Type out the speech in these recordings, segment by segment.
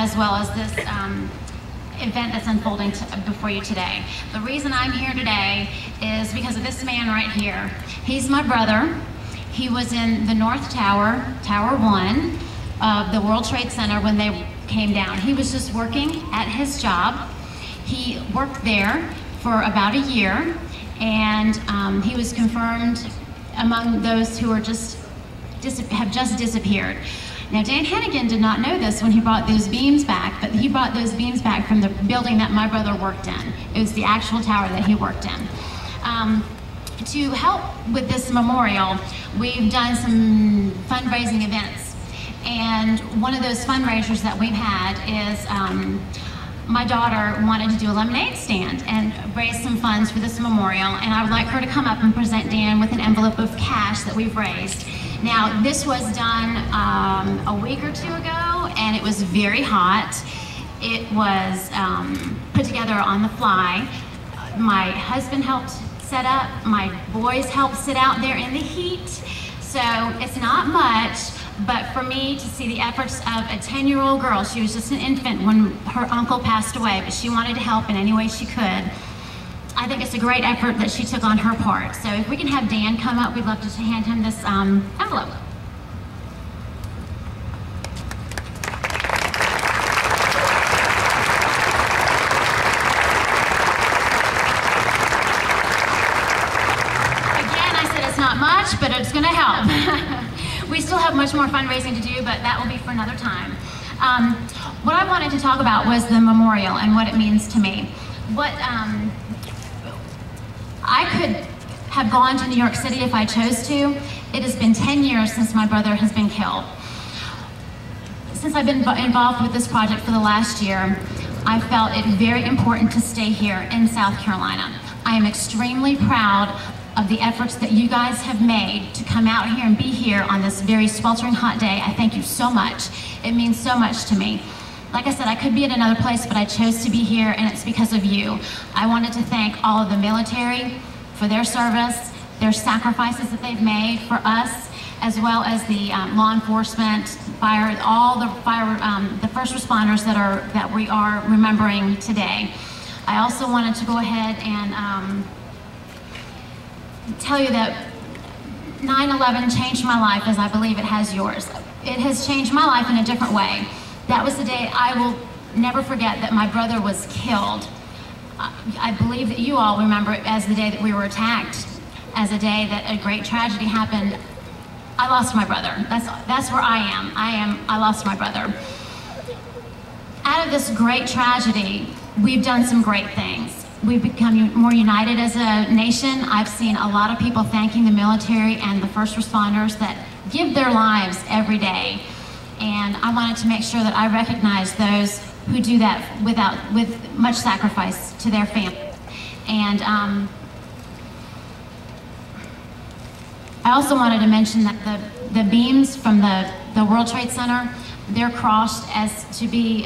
as well as this event that's unfolding before you today. The reason I'm here today is because of this man right here. He's my brother. He was in the North Tower, Tower 1 of the World Trade Center when they came down. He was just working at his job. He worked there for about a year, and he was confirmed among those who are have just disappeared. Now, Dan Hennigan did not know this when he brought those beams back, but he brought those beams back from the building that my brother worked in. It was the actual tower that he worked in. To help with this memorial, we've done some fundraising events. And one of those fundraisers that we've had is my daughter wanted to do a lemonade stand and raise some funds for this memorial, and I would like her to come up and present Dan with an envelope of cash that we've raised. Now, this was done a week or two ago, and it was very hot. It was put together on the fly. My husband helped set up, my boys helped sit out there in the heat, so it's not much. But for me to see the efforts of a 10-year-old girl, she was just an infant when her uncle passed away, but she wanted to help in any way she could. I think it's a great effort that she took on her part. So if we can have Dan come up, we'd love to hand him this envelope. Again, I said it's not much, but it's gonna help. We still have much more fundraising to do, but that will be for another time. What I wanted to talk about was the memorial and what it means to me. I could have gone to New York City if I chose to. It has been 10 years since my brother has been killed. Since I've been involved with this project for the last year, I felt it very important to stay here in South Carolina. I am extremely proud of the efforts that you guys have made to come out here and be here on this very sweltering hot day. I thank you so much. It means so much to me. Like I said, I could be at another place, but I chose to be here, and it's because of you. I wanted to thank all of the military for their service, their sacrifices that they've made for us, as well as the law enforcement, fire, all the first responders that we are remembering today. I also wanted to go ahead and tell you that 9/11 changed my life as I believe it has yours. It has changed my life in a different way. That was the day I will never forget that my brother was killed. I believe that you all remember it as the day that we were attacked, as a day that a great tragedy happened. I lost my brother. That's where I am. I lost my brother. Out of this great tragedy, we've done some great things. We've become more united as a nation. I've seen a lot of people thanking the military and the first responders that give their lives every day. And I wanted to make sure that I recognize those who do that with much sacrifice to their family. And I also wanted to mention that the beams from the World Trade Center, they're crossed as to be,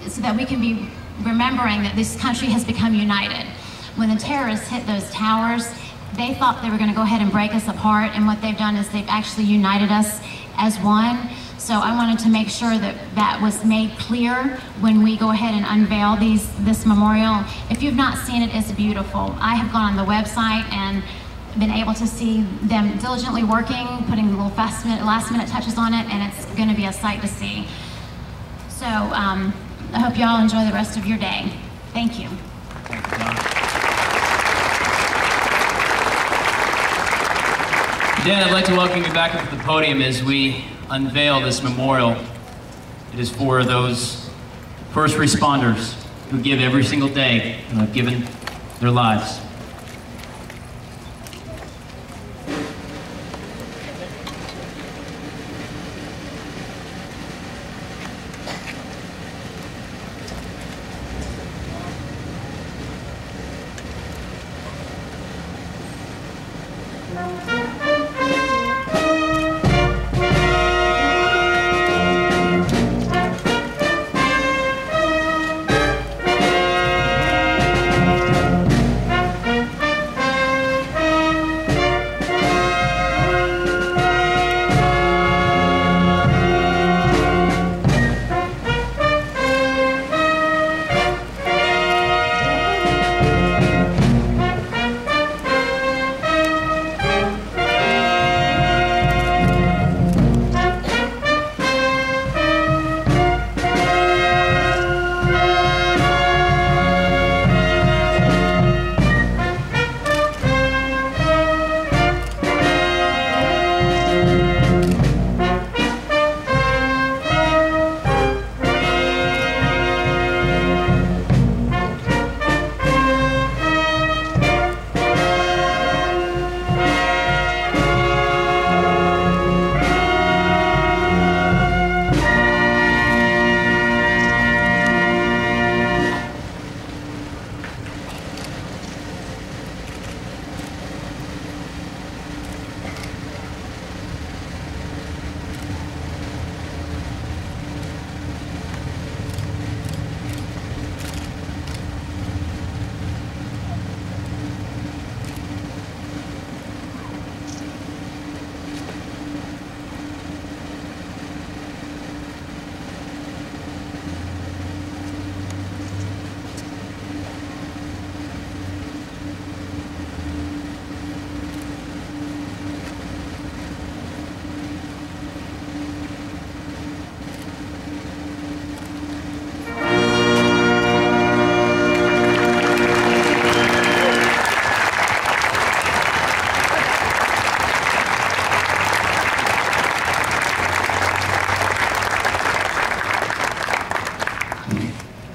so that we can be remembering that this country has become united. When the terrorists hit those towers, they thought they were going to go ahead and break us apart, and what they've done is they've actually united us as one. So I wanted to make sure that that was made clear when we go ahead and unveil this memorial. If you've not seen it, it's beautiful. I have gone on the website and been able to see them diligently working, putting little last minute touches on it, and it's going to be a sight to see. So I hope you all enjoy the rest of your day. Thank you. Thank you, Donna. Dan, I'd like to welcome you back up to the podium as we unveil this memorial. It is for those first responders who give every single day and have given their lives.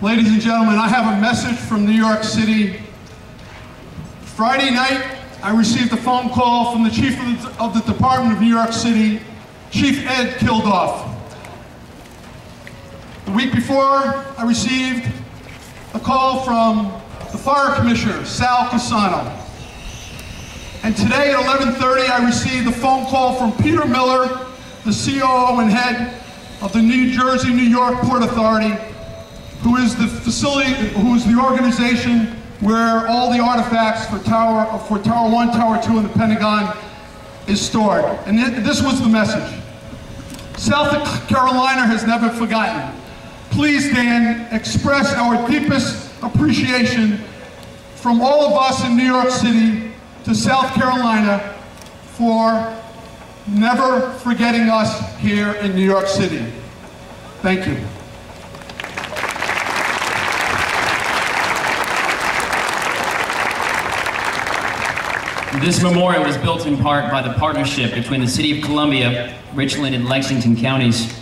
Ladies and gentlemen, I have a message from New York City. Friday night, I received a phone call from the chief of the Department of New York City, Chief Ed Kildoff. The week before, I received a call from the Fire Commissioner, Sal Casano. And today at 11:30, I received a phone call from Peter Miller, the COO and head of the New Jersey, New York Port Authority, who is the organization where all the artifacts for Tower 1, Tower 2 in the Pentagon is stored. And this was the message. South Carolina has never forgotten. Please, Dan, express our deepest appreciation from all of us in New York City to South Carolina for never forgetting us here in New York City. Thank you. This memorial was built in part by the partnership between the City of Columbia, Richland, and Lexington counties.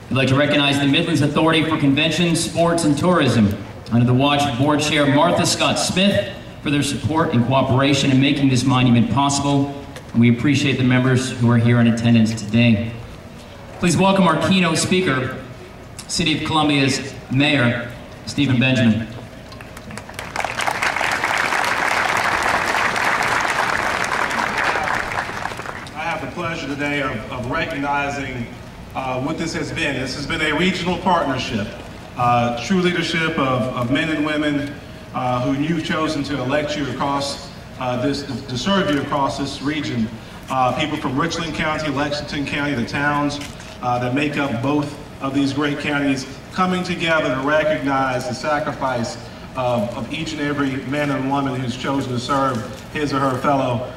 We'd like to recognize the Midlands Authority for Conventions, Sports, and Tourism, under the watch of Board Chair Martha Scott Smith, for their support and cooperation in making this monument possible. And we appreciate the members who are here in attendance today. Please welcome our keynote speaker, City of Columbia's Mayor, Stephen Benjamin. Pleasure today of recognizing what this has been. This has been a regional partnership, true leadership of men and women who you've chosen to elect you across to serve you across this region. People from Richland County, Lexington County, the towns that make up both of these great counties, coming together to recognize the sacrifice of each and every man and woman who's chosen to serve his or her fellow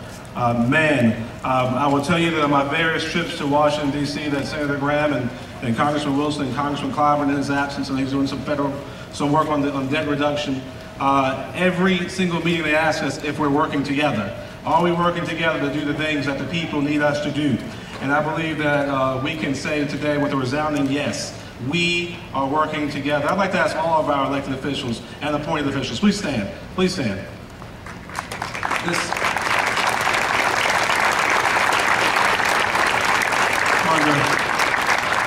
men. I will tell you that on my various trips to Washington, D.C., that Senator Graham and Congressman Wilson and Congressman Clyburn in his absence, and he's doing some work on debt reduction. Every single meeting they ask us if we're working together. Are we working together to do the things that the people need us to do? And I believe that we can say today with a resounding yes, we are working together. I'd like to ask all of our elected officials and appointed officials, please stand, please stand.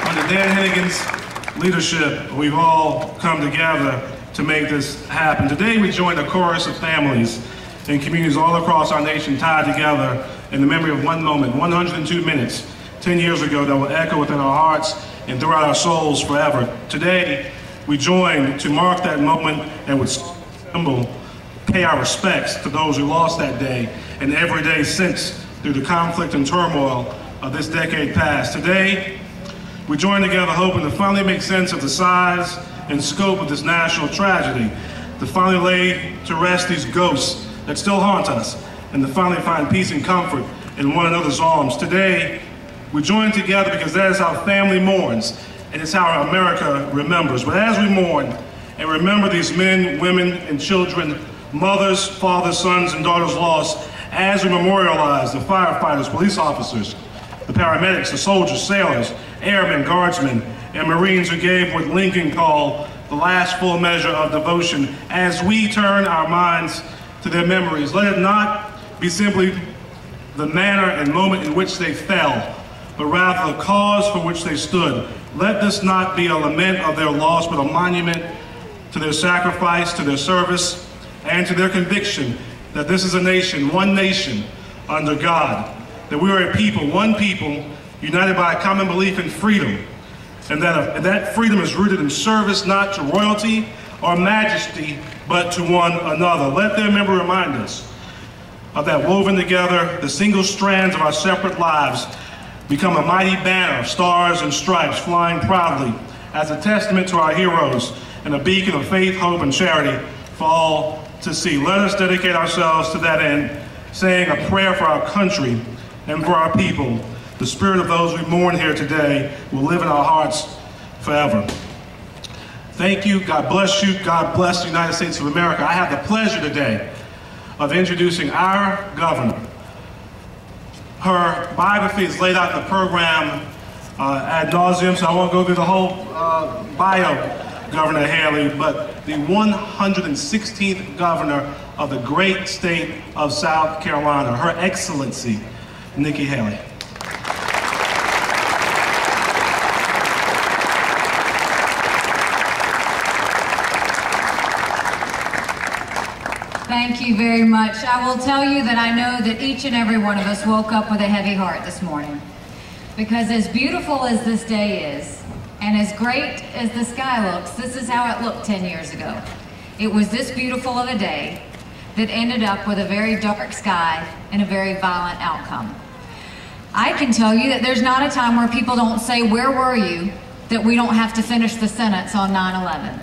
Under Dan Hennigan's leadership, we've all come together to make this happen. Today we join a chorus of families and communities all across our nation tied together in the memory of one moment, 102 minutes, 10 years ago, that will echo within our hearts and throughout our souls forever. Today we join to mark that moment and with symbol pay our respects to those who lost that day and every day since through the conflict and turmoil of this decade past. Today, we join together hoping to finally make sense of the size and scope of this national tragedy, to finally lay to rest these ghosts that still haunt us, and to finally find peace and comfort in one another's arms. Today, we join together because that is how family mourns, and it's how America remembers. But as we mourn and remember these men, women, and children, mothers, fathers, sons, and daughters lost, as we memorialize the firefighters, police officers, the paramedics, the soldiers, sailors, airmen, guardsmen, and Marines who gave what Lincoln called the last full measure of devotion, as we turn our minds to their memories, let it not be simply the manner and moment in which they fell, but rather the cause for which they stood. Let this not be a lament of their loss, but a monument to their sacrifice, to their service, and to their conviction that this is a nation, one nation under God, that we are a people, one people, united by a common belief in freedom, and that freedom is rooted in service not to royalty or majesty, but to one another. Let their memory remind us of that woven together, the single strands of our separate lives become a mighty banner of stars and stripes flying proudly as a testament to our heroes and a beacon of faith, hope, and charity for all to see. Let us dedicate ourselves to that end, saying a prayer for our country and for our people. The spirit of those we mourn here today will live in our hearts forever. Thank you, God bless you, God bless the United States of America. I have the pleasure today of introducing our governor. Her biography is laid out in the program ad nauseum, so I won't go through the whole bio. Governor Haley, but the 116th governor of the great state of South Carolina, Her Excellency, Nikki Haley. Thank you very much. I will tell you that I know that each and every one of us woke up with a heavy heart this morning. Because as beautiful as this day is, and as great as the sky looks, this is how it looked 10 years ago. It was this beautiful of a day that ended up with a very dark sky and a very violent outcome. I can tell you that there's not a time where people don't say, "Where were you?" that we don't have to finish the sentence on 9/11.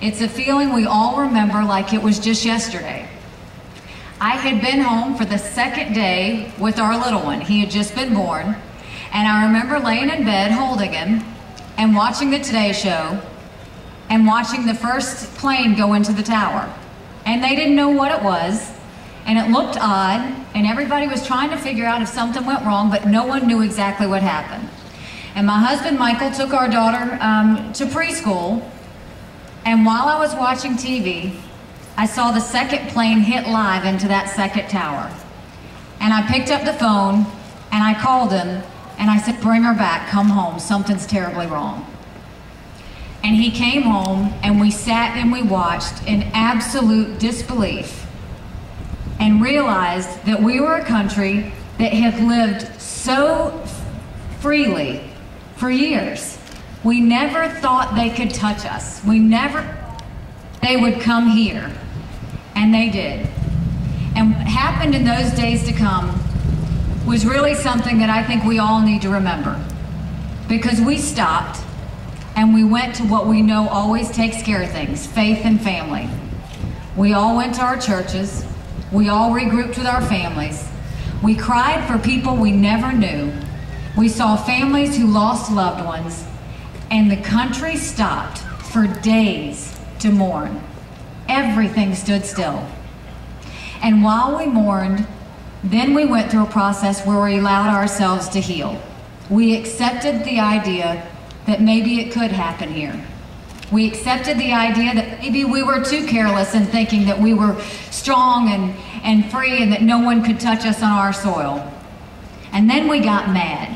It's a feeling we all remember like it was just yesterday. I had been home for the second day with our little one. He had just been born, and I remember laying in bed holding him and watching the Today Show and watching the first plane go into the tower. And they didn't know what it was, and it looked odd, and everybody was trying to figure out if something went wrong, but no one knew exactly what happened. And my husband, Michael, took our daughter to preschool, and while I was watching TV, I saw the second plane hit live into that second tower. And I picked up the phone, and I called him, and I said, "Bring her back, come home, something's terribly wrong." And he came home, and we sat and we watched in absolute disbelief and realized that we were a country that had lived so freely for years. We never thought they could touch us. We never thought they would come here, and they did. And what happened in those days to come was really something that I think we all need to remember, because we stopped and we went to what we know always takes care of things, faith and family. We all went to our churches. We all regrouped with our families. We cried for people we never knew. We saw families who lost loved ones, and the country stopped for days to mourn. Everything stood still. And while we mourned, then we went through a process where we allowed ourselves to heal. We accepted the idea that maybe it could happen here. We accepted the idea that maybe we were too careless in thinking that we were strong and free and that no one could touch us on our soil. And then we got mad.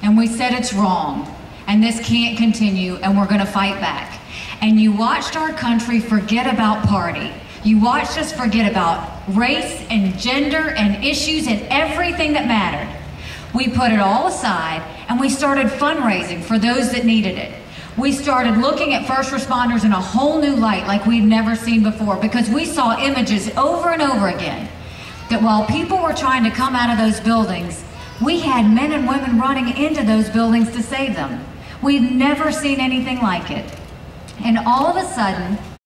And we said it's wrong. And this can't continue, and we're gonna fight back. And you watched our country forget about party. You watched us forget about race and gender and issues and everything that mattered. We put it all aside, and we started fundraising for those that needed it. We started looking at first responders in a whole new light like we'd never seen before, because we saw images over and over again that while people were trying to come out of those buildings, we had men and women running into those buildings to save them. We'd never seen anything like it. And all of a sudden,